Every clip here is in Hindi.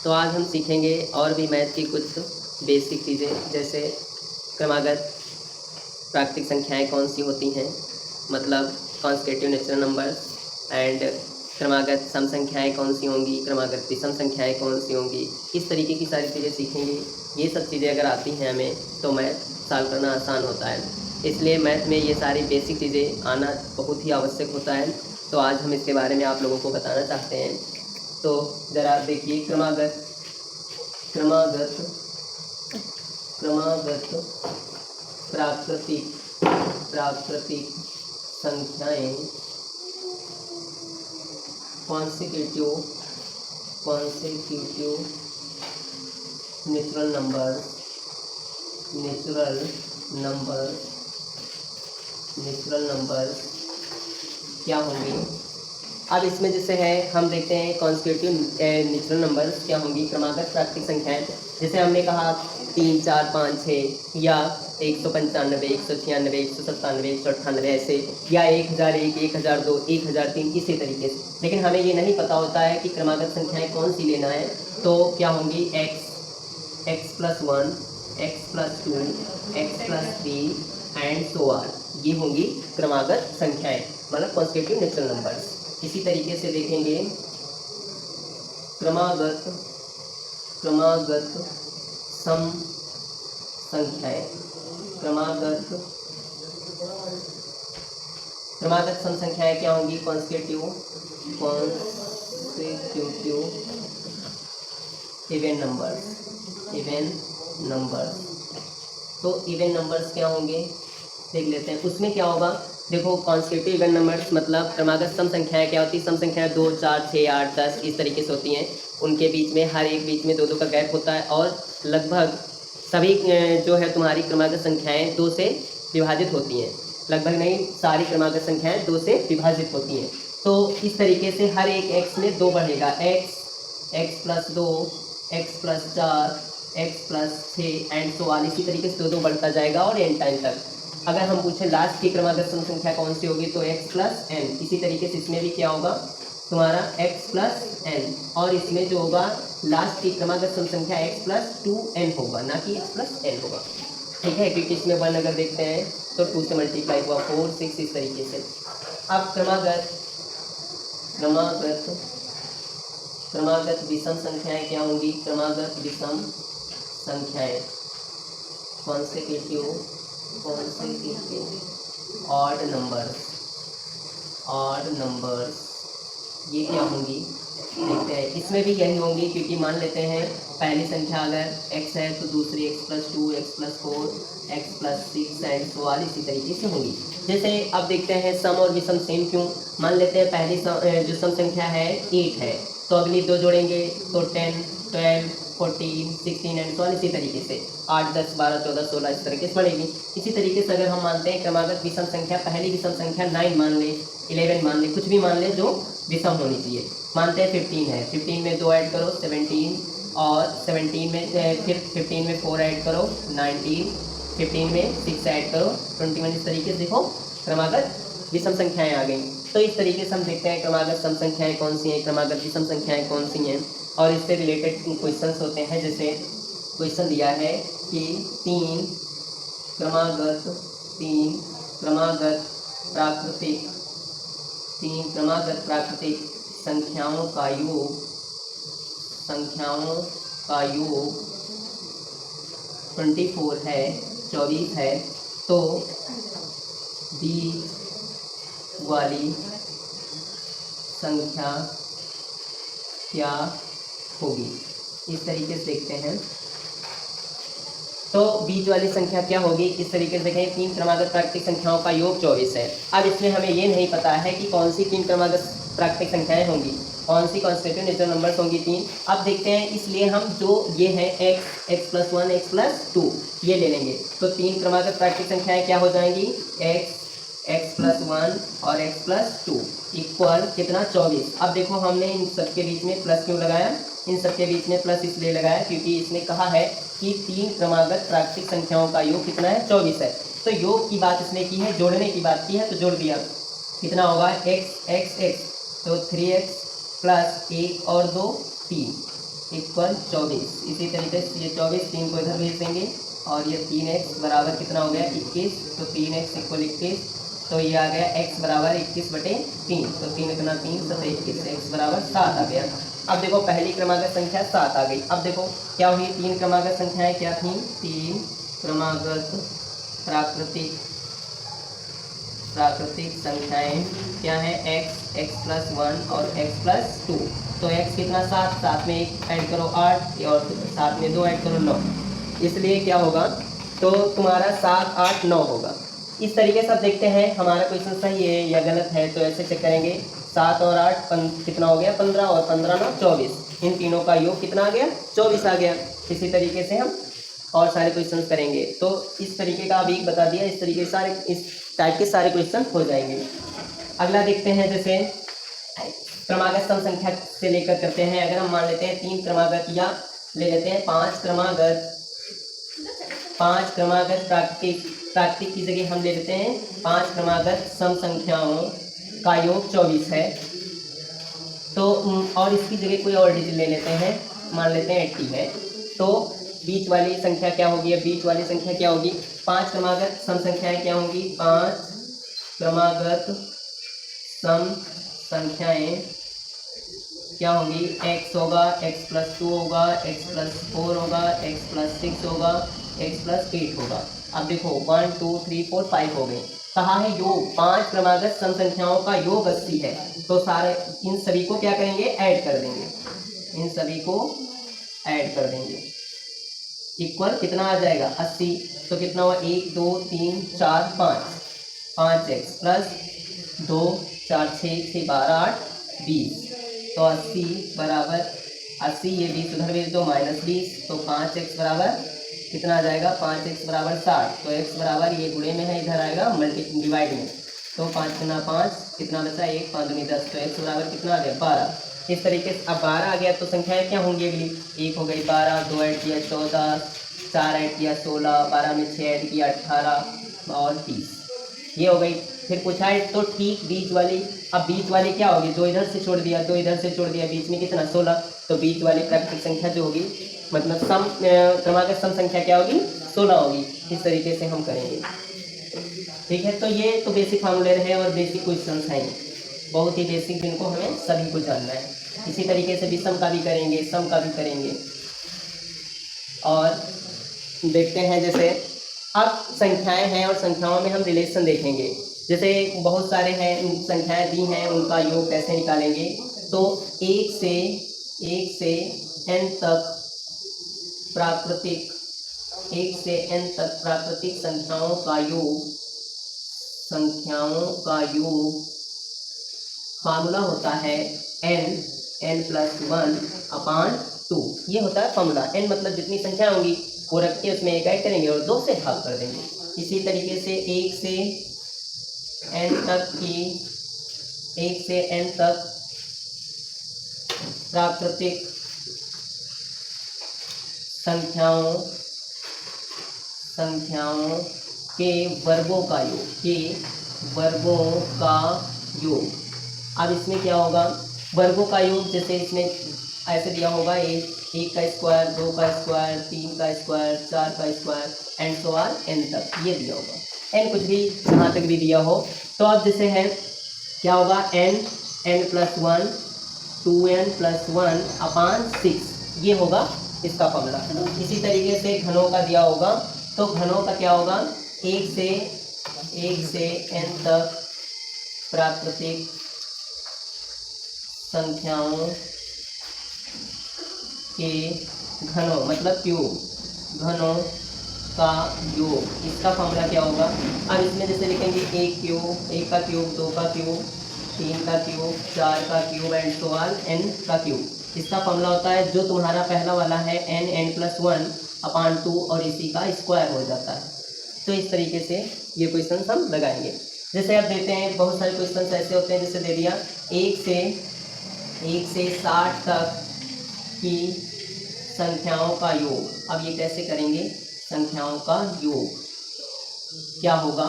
तो आज हम सीखेंगे और भी मैथ की कुछ बेसिक चीज़ें, जैसे क्रमागत प्राकृतिक संख्याएं कौन सी होती हैं, मतलब कॉन्सेक्यूटिव नेचुरल नंबर्स, एंड क्रमागत सम संख्याएं कौन सी होंगी, क्रमागत विषम संख्याएं कौन सी होंगी। इस तरीके की सारी चीज़ें सीखेंगे। ये सब चीज़ें अगर आती हैं हमें तो मैथ सॉल्व करना आसान होता है। इसलिए मैथ में ये सारी बेसिक चीज़ें आना बहुत ही आवश्यक होता है। तो आज हम इसके बारे में आप लोगों को बताना चाहते हैं। तो ज़रा देखिए, क्रमागत क्रमागत क्रमागत प्राकृतिक प्राकृतिक संख्याएं कॉन्सेक्यूटिव नेचुरल नंबर क्या होंगी। अब इसमें जैसे है हम देखते हैं कॉन्सेक्यूटिव नेचुरल नंबर्स क्या होंगी, क्रमागत प्राकृतिक संख्याएं। जैसे हमने कहा 3, 4, 5, 6 या 195, 196, 197, 198 ऐसे, या 1001, 1002, 1003 इसी तरीके से। लेकिन हमें ये नहीं पता होता है कि क्रमागत संख्याएं कौन सी लेना है। तो क्या होंगी, x+1, x+2, x+3 and so on, ये होंगी क्रमागत संख्याएं, मतलब कॉन्सेक्यूटिव नेचुरल नंबर्स। इसी तरीके से देखेंगे क्रमागत सम संख्याएं। क्रमागत सम संख्याएं क्या होंगी, कॉन्सेक्यूटिव इवन नंबर्स। तो इवन नंबर्स क्या होंगे देख लेते हैं। उसमें क्या होगा, देखो कॉन्सेक्यूटिव इवन नंबर्स मतलब क्रमागत सम संख्याएं क्या होती है, सम संख्याएं 2, 4, 6, 8, 10 इस तरीके से होती हैं। उनके बीच में हर एक बीच में 2 का गैप होता है, और लगभग सभी जो है तुम्हारी क्रमागत संख्याएं 2 से विभाजित होती हैं। लगभग नहीं, सारी क्रमागत संख्याएं 2 से विभाजित होती हैं। तो इस तरीके से हर एक x में 2 बढ़ेगा, x+2, x+4, x+6 and so on, इसी तरीके से 2 बढ़ता जाएगा और एन टाइम तक। अगर हम पूछें लास्ट की क्रमागत सम संख्या कौन सी होगी, तो x+n। इसी तरीके से इसमें भी क्या होगा तुम्हारा x+n, और इसमें जो होगा लास्ट की क्रमागत सम संख्या x+2n होगा, ना कि x+n होगा। ठीक है, क्योंकि इसमें 1 अगर देखते हैं तो 2 से मल्टीप्लाई हुआ 4, 6 इस तरीके से। अब क्रमागत विषम संख्याएं क्या होंगी, क्रमागत विषम संख्याएं कॉन्सेक्यूटिव ऑड नंबर्स ये क्या होंगी देखते हैं। इसमें भी यही होंगी, क्योंकि मान लेते हैं पहली संख्या अगर x है तो दूसरी x+2, x+4, x+6 and so on इसी तरीके से होंगी। जैसे अब देखते हैं सम और विषम सेम क्यों। मान लेते हैं पहली जो सम संख्या है 8 है, तो अगली 2 जोड़ेंगे तो 10, 12, 14, 16 एंड सो ऑन इसी तरीके से 8, 10, 12, 14, 16 इस तरीके से बढ़ेगी। इसी तरीके से अगर हम मानते हैं क्रमागत विषम संख्या, पहली विषम संख्या 9 मान ले, 11 मान ले, कुछ भी मान ले जो विषम होनी चाहिए। मानते हैं 15 है, 15 में 2 ऐड करो 17, और 17 में फिर 15 में 4 ऐड करो 19, 15 में 6 ऐड करो 21। इस तरीके से देखो क्रमागत विषम संख्याएं आ गई। तो इस तरीके से हम देखते हैं क्रमागत सम संख्याएं कौन सी हैं, क्रमागत विषम संख्याएं कौन सी हैं, और इससे रिलेटेड क्वेश्चंस होते हैं। जैसे क्वेश्चन दिया है कि 3 क्रमागत प्राकृतिक संख्याओं का योग 24 है, 24 है, तो बीच वाली संख्या क्या होगी, इस तरीके से देखते हैं। तो बीच वाली संख्या क्या होगी, इस तरीके से देखें। 3 क्रमागत प्राकृतिक संख्याओं का योग 24 है। अब इसमें हमें ये नहीं पता है कि कौन सी 3 क्रमागत प्राकृतिक संख्याएं होंगी, कौन सी कॉन्सेक्यूटिव नेचुरल नंबर्स होंगी 3। अब देखते हैं, इसलिए हम जो ये है x+1, x+2 ये ले लेंगे। तो 3 क्रमागत प्राकृतिक संख्याएं क्या हो जाएंगी, x+1 और x+2 इक्वल कितना 24। अब देखो हमने इन सबके बीच में प्लस क्यों लगाया, इन सबके बीच में प्लस इसलिए लगाया क्योंकि इसने कहा है कि 3 क्रमागत प्राकृतिक संख्याओं का योग कितना है, 24 है। तो योग की बात इसने की है, जोड़ने की बात की है, तो जोड़ दिया। कितना होगा, x, तो 3x प्लस 1 और 2 3, इक्वल 24। इसी तरीके से ये 24 3 को इधर भेज देंगे और ये 3x बराबर कितना हो गया 21, तो 3x इक्वल 21, तो ये आ गया x बराबर 21/3, तो 3 इतना 3 7 21, x बराबर 7 आ गया। अब देखो पहली क्रमागत संख्या 7 आ गई। अब देखो क्या हुई, 3 क्रमागत संख्याएं क्या थी, 3 क्रमागत प्राकृतिक संख्याएं क्या है, x प्लस 1 और x प्लस 2। तो x कितना 7, 7 में 1 ऐड करो 8 और 7 में 2 ऐड करो 9, इसलिए क्या होगा, तो तुम्हारा 7 8 9 होगा। इस तरीके से अब देखते हैं हमारा क्वेश्चन सही है या गलत है, तो ऐसे चेक करेंगे। 7 और 8 कितना हो गया 15, और 15 9 24, इन तीनों का योग कितना आ गया 24 आ गया। इसी तरीके से हम और सारे क्वेश्चन करेंगे। तो इस तरीके का अभी बता दिया, इस तरीके सारे इस टाइप के सारे क्वेश्चन हो जाएंगे। अगला देखते हैं, जैसे क्रमागत सम संख्या से लेकर करते हैं। अगर हम मान लेते हैं 3 क्रमागत या ले लेते हैं 5 क्रमागत प्राकृतिक की जगह हम ले लेते हैं 5 क्रमागत सम संख्याओं का योग 24 है, तो और इसकी जगह कोई और डिजिट ले लेते हैं, मान लेते हैं 80 है, तो बीच वाली संख्या क्या होगी, बीच वाली संख्या क्या होगी, 5 क्रमागत सम संख्याएं क्या होंगी, 5 क्रमागत सम संख्याएं क्या होंगी, x होगा, x प्लस 2 होगा, x प्लस 4 होगा, x प्लस 6 होगा, x प्लस 8 होगा। अब देखो 1 2 3 4 5 हो गए। कहा है योग 5 क्रमागत सम संख्याओं का योग 80 है, तो सारे इन सभी को क्या करेंगे, ऐड कर देंगे, इन सभी को ऐड कर देंगे, इक्वल कितना आ जाएगा 80। तो कितना हुआ 1 2 3 4 5, 5x प्लस 2 4 6 6 12 8 20, तो 80 बराबर 80, ये 20 उधर भेज दो -20, तो 5x बराबर कितना आ जाएगा, 5x बराबर 60, तो x बराबर ये गुणे में है, इधर आएगा डिवाइड में, तो 5 गुना 5 कितना बचा 1 5 दूनी 10, तो x बराबर कितना आ गया 12। इस तरीके से अब 12 आ गया तो संख्याएं क्या होंगी अगली, 1 हो गई 12, 2 ऐड किया 14, 4 ऐड किया 16, 12 में 6 ऐड किया 18 और 30, ये हो गई। फिर पूछा है तो ठीक बीच वाली, अब बीच वाली क्या होगी, 2 इधर से छोड़ दिया 2 इधर से छोड़ दिया, बीच में कितना 16, तो बीच वाली प्राकृतिक संख्या जो होगी मतलब सम क्रमागत सम संख्या क्या होगी 16 होगी। इस तरीके से हम करेंगे, ठीक है। तो ये तो बेसिक फार्मूले रहे और बेसिक क्वेश्चंस हैं, बहुत ही बेसिक, जिनको हमें सभी को जानना है। इसी तरीके से विषम का भी करेंगे, सम का भी करेंगे। और देखते हैं जैसे अब संख्याएं हैं और संख्याओं में हम रिलेशन देखेंगे। जैसे बहुत सारे हैं संख्याएं दी हैं, उनका योग कैसे निकालेंगे, तो 1 से n तक प्राकृतिक संख्याओं का योग फार्मूला होता है n प्लस 1/2, ये होता है फार्मूला। n मतलब जितनी संख्या होंगी वो रख के उसमें 1 ऐड करेंगे और 2 से भाग कर देंगे। इसी तरीके से 1 से n तक प्राकृतिक संख्याओं के वर्गों का योग, अब इसमें क्या होगा, वर्गों का योग, जैसे इसमें ऐसे दिया होगा 1 का स्क्वायर, 2 का स्क्वायर, 3 का स्क्वायर, 4 का square and so on n तक, ये दिया होगा, n कुछ भी जहाँ तक भी दिया हो। तो अब जैसे है क्या होगा, n प्लस 1 2n प्लस 1/6, ये होगा इसका फॉर्मूला। इसी तरीके से घनों का दिया होगा, तो घनों का क्या होगा, 1 से n तक प्राकृतिक संख्याओं के घनों मतलब क्यूब, घनों का योग, इसका फॉर्मूला क्या होगा। अब इसमें जैसे लिखेंगे 1 का क्यूब, 2 का क्यूब, 3 का क्यूब, 4 का cube and so on n का क्यूब। इसका फॉर्मूला होता है जो तुम्हारा पहला वाला है n प्लस 1/2 और इसी का स्क्वायर हो जाता है। तो इस तरीके से ये क्वेश्चन हम लगाएंगे। जैसे आप देते हैं बहुत सारे क्वेश्चन ऐसे होते हैं, जैसे दे दिया 1 से 60 तक की संख्याओं का योग। अब ये कैसे करेंगे, संख्याओं का योग क्या होगा,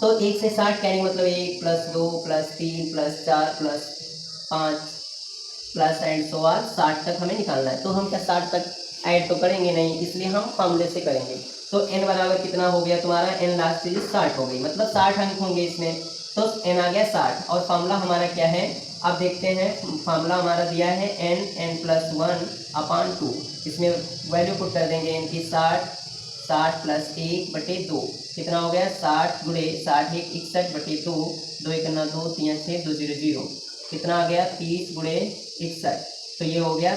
तो 1 से 60 कहने मतलब 1 plus 2 plus 3 plus 4 plus 5 plus and so on 60 तक हमें निकालना है। तो हम क्या 60 तक ऐड तो करेंगे नहीं, इसलिए हम फॉर्मूले से करेंगे। तो n बराबर कितना हो गया तुम्हारा, n लास्ट चीज 60 हो गई, मतलब 60 अंक होंगे इसमें, तो n आ गया 60। और फॉर्मूला हमारा क्या है, अब देखते हैं। फॉर्मूला हमारा दिया है n प्लस 1/2। इसमें वैल्यू पुट कर देंगे n की 60 प्लस 1/2 कितना हो गया, 60 गुणे 60 1 61/2, 2 1 2 3 6 2 0 0 कितना आ गया 30 गुणे 61। तो ये हो गया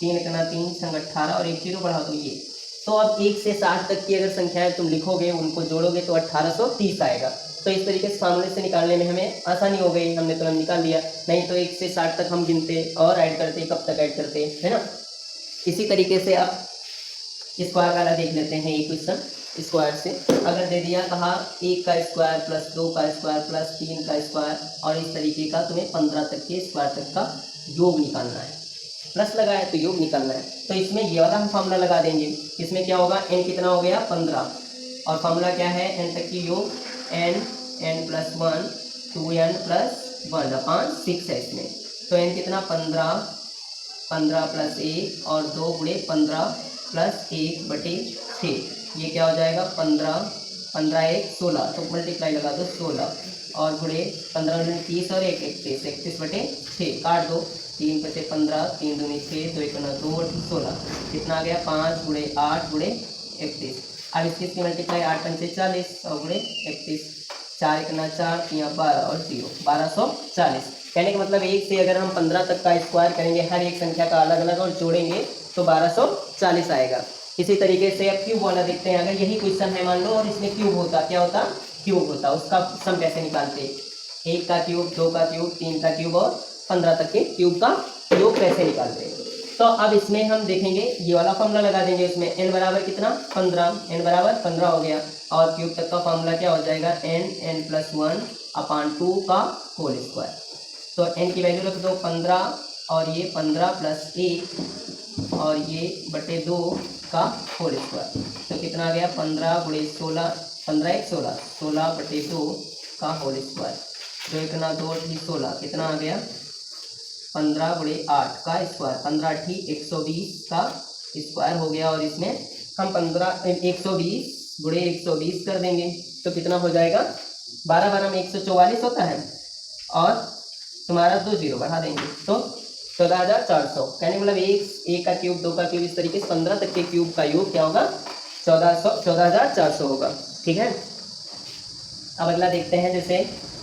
3 1 3 संग 18 और 1 0 बढ़ा तो ये। तो अब 1 से 60 तक की अगर संख्याएं तुम लिखोगे, उनको जोड़ोगे तो 1830 आएगा। तो इस तरीके से फार्मूले से निकालने में हमें आसानी हो गई, हमने तुरंत निकाल लिया। नहीं तो 1 से 60 तक हम गिनते और ऐड करते, कब तक ऐड करते, है ना। इसी तरीके से अब स्क्वायर वाला देख लेते हैं। ये क्वेश्चन स्क्वायर से अगर दे दिया, कहा 1 का स्क्वायर प्लस 2 का स्क्वायर प्लस 3 का स्क्वायर, और इस तरीके का तुम्हें 15 तक के स्क्वायर तक का योग निकालना है। प्लस लगाया तो योग निकालना है। तो इसमें ये वाला हम फॉर्मूला लगा देंगे। इसमें क्या होगा, n कितना हो गया 15, और फॉर्मूला क्या है, n तक की योग n प्लस 1 2n प्लस 1/6 है इसमें। तो n कितना 15 प्लस 1 और 2 गुणे 15 प्लस 1/6, ये क्या हो जाएगा 15 1 16, तो मल्टीप्लाई लगा दो 16 और गुणे 15 दूनी 30 और 1 31/6 काट दो, 3 5 15 3 दूनी 6 2 1 2 16 कितना आ गया 5 गुणे 8 गुणे 31। अब इसकी मल्टीप्लाई 8 5 40 और गुणे 31, 4 1 4 3 12 और 0 1240। कहने का मतलब 1 से अगर हम 15 तक का स्क्वायर करेंगे, हर एक संख्या का अलग अलग और जोड़ेंगे तो 1240 आएगा। इसी तरीके से अब क्यूब वाला देखते हैं। अगर यही क्वेश्चन है मान लो और इसमें क्यूब होता, क्या होता, क्यूब होता, उसका सम कैसे निकालते, 1 का क्यूब 2 का क्यूब 3 का क्यूब और 15 तक के क्यूब का योग कैसे निकालते हैं। तो अब इसमें हम देखेंगे, ये वाला फॉर्मूला लगा देंगे। इसमें n बराबर कितना 15, n बराबर 15 हो गया, और क्यूब तक का फॉर्मूला क्या हो जाएगा n प्लस 1/2 का होल स्क्वायर। तो n की वैल्यू रख दो 15, और ये 15 प्लस 1 और ये बटे 2 का होल स्क्वायर। तो कितना आ गया 15 गुणे 16, 15 1 16, 16/2 का होल स्क्वायर। 2 1 2 16 कितना आ गया 15 गुणे 8 का स्क्वायर, 15 8 120 का स्क्वायर हो गया। और इसमें हम 120 गुणे 120 कर देंगे तो कितना हो जाएगा 12 12 में 144 होता है, और तुम्हारा 2 0 बढ़ा देंगे तो 14400। कहने मतलब 1 का क्यूब 2 का क्यूब, इस तरीके से 15 तक के क्यूब का योग क्या होगा 14400 होगा। ठीक है, अब अगला देखते हैं। जैसे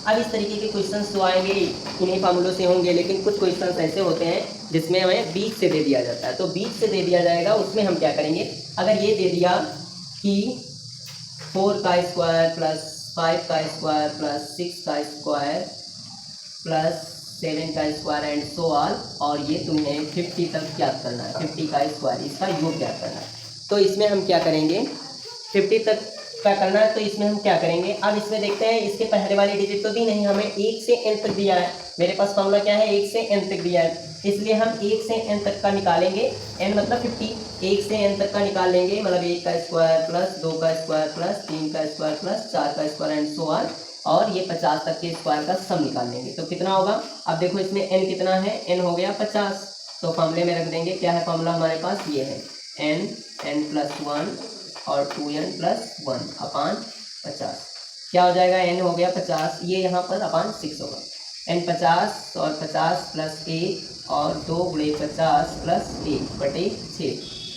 अब इस तरीके के क्वेश्चंस जो आएंगे इन्हीं फार्मूलों से होंगे, लेकिन कुछ क्वेश्चंस ऐसे होते हैं जिसमें हमें बीच से दे दिया जाता है। तो बीच से दे दिया जाएगा, उसमें हम क्या करेंगे, अगर ये दे दिया कि 4 का स्क्वायर प्लस 5 का स्क्वायर प्लस 6 का स्क्वायर प्लस 7 का स्क्वायर एंड सो ऑन, और ये तुम्हें 50 तक ज्ञात करना है, 50 का स्क्वायर, इसका योग ज्ञात करना है। तो इसमें हम क्या करेंगे, 50 तक का करना है, तो इसमें हम क्या करेंगे। अब इसमें देखते हैं, इसके पहले वाली डिजिट तो दी नहीं, हमें 1 से n तक दिया है। मेरे पास फॉर्मूला क्या है 1 से n तक दिया है, इसलिए हम 1 से n तक का निकालेंगे। n मतलब 50, 1 से n तक का निकाल लेंगे, मतलब 1 का स्क्वायर प्लस 2 का स्क्वायर प्लस 3 का स्क्वायर प्लस 4 का स्क्वायर एंड सो ऑन, और ये 50 तक के स्क्वायर का सम निकाल लेंगे। तो कितना होगा, अब देखो इसमें n कितना है, n हो गया 50, तो फॉर्मूले में रख देंगे। क्या है फॉर्मूला हमारे पास, ये है n प्लस 1 और 2n प्लस 1/50। क्या हो जाएगा, n हो गया 50, ये यहाँ पर 6 होगा, n 50 और 50 प्लस 1 और 2 गुणे 50 प्लस 1/6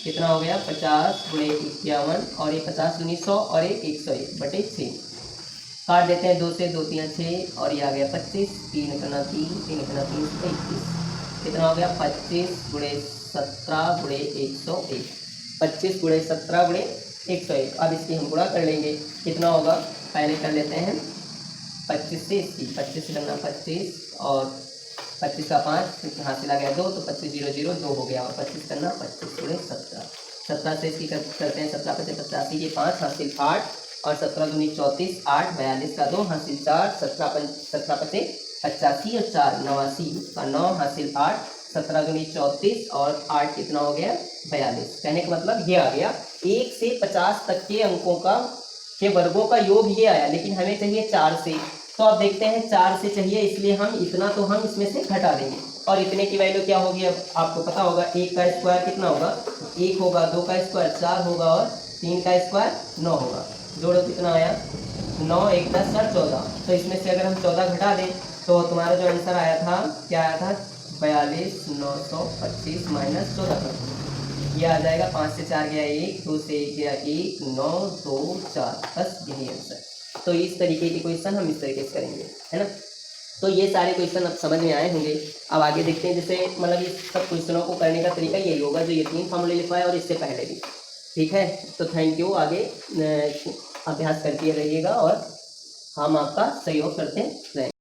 कितना हो गया 50 गुणे 51, और ये 50 दूनी 100 और 1 101/6 काट देते हैं, 2 से 2 3 6, और ये आ गया 25, 3 गुना 3 3 गुना 3 21 कितना हो गया 25 गुणे 17 गुणे 101, 25 गुणे 17 गुणे 101। अब इसकी हम गुणा कर लेंगे, कितना होगा, पहले कर लेते हैं 25 से इसकी, 25 से करना 25 और 25 का 5 हासिल आ गया 2, तो 25 0 0 2 हो गया, और 25 करना 25 गुणे 17, 17 से इसकी करते हैं 17 5 85, ये 5 हासिल 8 और 17 दूनी 34, 8 42 का 2 हासिल 4, 17 5 85 और 4 89 का 9 हासिल 8, 17 दूनी 34 और 8 कितना हो गया 42। कहने का मतलब ये आ गया 1 से 50 तक के अंकों का के वर्गों का योग ये आया, लेकिन हमें चाहिए 4 से, तो आप देखते हैं 4 से चाहिए, इसलिए हम इतना तो हम इसमें से घटा देंगे। और इतने की वैल्यू क्या होगी, अब आपको पता होगा 1 का स्क्वायर कितना होगा, 1 होगा, 2 का स्क्वायर 4 होगा और 3 का स्क्वायर 9 होगा। जोड़ो कितना आया, 9 1 10 और 14। तो इसमें से अगर हम 14 घटा दें तो तुम्हारा जो आंसर आया था क्या आया था, 42,925 माइनस 14, ये आ जाएगा। 5 से 4 गया 1, 2 से 1 गया 1, 9 2 4, बस यही आंसर। तो इस तरीके के क्वेश्चन हम इस तरीके से करेंगे, है ना। तो ये सारे क्वेश्चन अब समझ में आए होंगे। अब आगे देखते हैं, जैसे मतलब इस सब क्वेश्चनों को करने का तरीका यही होगा जो ये 3 फॉर्मूले लिखवाए और इससे पहले भी, ठीक है। तो थैंक यू, आगे अभ्यास करते रहिएगा और हम आपका सहयोग करते रहें।